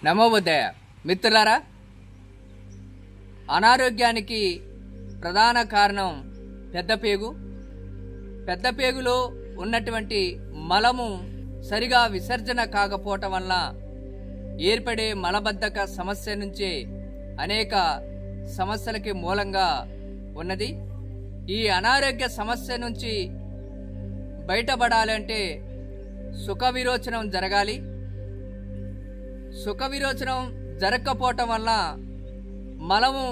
నమో బుద్ధయ్య. మిత్రులారా, అనారోగ్యానికి ప్రధాన కారణం పెద్దపేగు. పెద్దపేగులో ఉన్నటువంటి మలము సరిగా విసర్జన కాకపోవటం వల్ల ఏర్పడే మలబద్ధక సమస్య నుంచే అనేక సమస్యలకి మూలంగా ఉన్నది. ఈ అనారోగ్య సమస్య నుంచి బయటపడాలంటే సుఖ విరోచనం జరగాలి. సుఖ విరోచనం జరగకపోవటం వల్ల మలము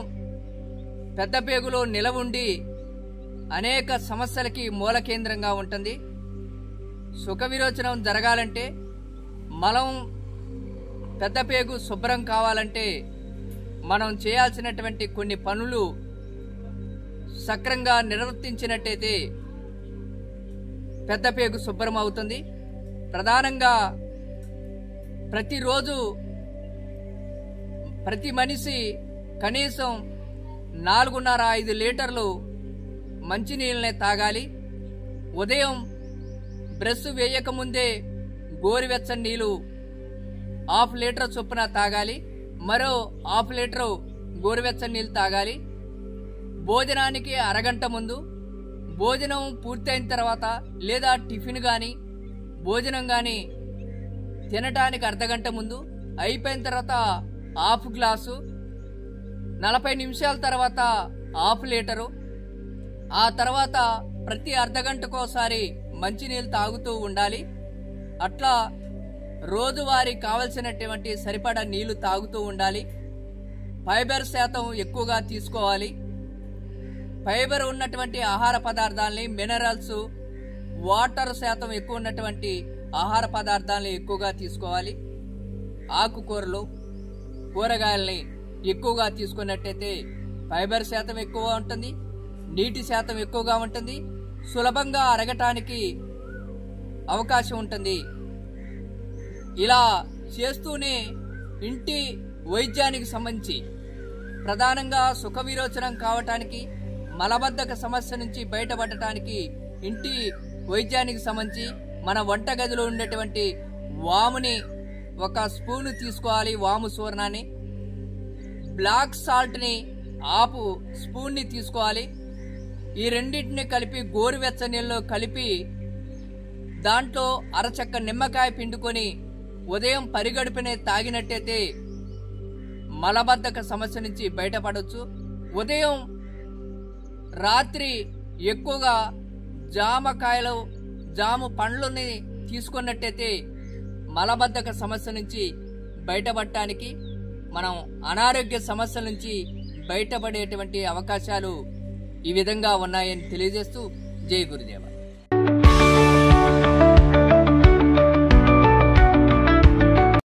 పెద్దపేగులో నిలవుండి అనేక సమస్యలకి మూల కేంద్రంగా ఉంటుంది. సుఖ విరోచనం జరగాలంటే, మలం పెద్దపేగు శుభ్రం కావాలంటే మనం చేయాల్సినటువంటి కొన్ని పనులు సక్రంగా నిర్వర్తించినట్టయితే పెద్దపేగు శుభ్రం అవుతుంది. ప్రధానంగా ప్రతిరోజు ప్రతి మనిషి కనీసం 4.5-5 లీటర్లు మంచినీళ్ళని తాగాలి. ఉదయం బ్రష్ వేయకముందే గోరువెచ్చని నీళ్ళు 1/2 లీటర్ చొప్పున తాగాలి. మరో 1/2 లీటరు గోరువెచ్చని నీళ్ళు తాగాలి. భోజనానికి అరగంట ముందు, భోజనం పూర్తయిన తర్వాత లేదా టిఫిన్ కానీ భోజనం కానీ తినటానికి అర్ధగంట ముందు, అయిపోయిన తర్వాత 1/2 గ్లాసు, 40 నిమిషాల తర్వాత 1/2 లీటరు, ఆ తర్వాత ప్రతి అర్ధగంటకోసారి మంచినీళ్ళు తాగుతూ ఉండాలి. అట్లా రోజువారీ కావలసినటువంటి సరిపడా నీళ్లు తాగుతూ ఉండాలి. ఫైబర్ శాతం ఎక్కువగా తీసుకోవాలి. ఫైబర్ ఉన్నటువంటి ఆహార పదార్థాలని, మినరల్స్, వాటర్ శాతం ఎక్కువ ఉన్నటువంటి ఆహార పదార్థాలని ఎక్కువగా తీసుకోవాలి. ఆకుకూరలు, కూరగాయలని ఎక్కువగా తీసుకున్నట్టయితే ఫైబర్ శాతం ఎక్కువగా ఉంటుంది, నీటి శాతం ఎక్కువగా ఉంటుంది, సులభంగా అరగటానికి అవకాశం ఉంటుంది. ఇలా చేస్తూనే ఇంటి వైద్యానికి సంబంధించి ప్రధానంగా సుఖ విరోచనం కావటానికి, మలబద్ధక సమస్య నుంచి బయటపడటానికి ఇంటి వైద్యానికి సంబంధించి మన వంటగదిలో ఉండేటువంటి వాముని 1 స్పూను తీసుకోవాలి. వాము చూర్ణాన్ని, బ్లాక్ సాల్ట్ని 1/2 స్పూన్ని తీసుకోవాలి. ఈ రెండింటిని కలిపి గోరువెచ్చని నీళ్ళలో కలిపి దాంట్లో అరచక్క నిమ్మకాయ పిండుకొని ఉదయం పరిగడుపునే తాగినట్టయితే మలబద్ధక సమస్య నుంచి బయటపడవచ్చు. ఉదయం రాత్రి ఎక్కువగా జామకాయలు, జాము పండ్లని తీసుకున్నట్టయితే మలబద్ధక సమస్య నుంచి బయటపడటానికి, మనం అనారోగ్య సమస్యల నుంచి బయటపడేటువంటి అవకాశాలు ఈ విధంగా ఉన్నాయని తెలియజేస్తూ జై గురుదేవ.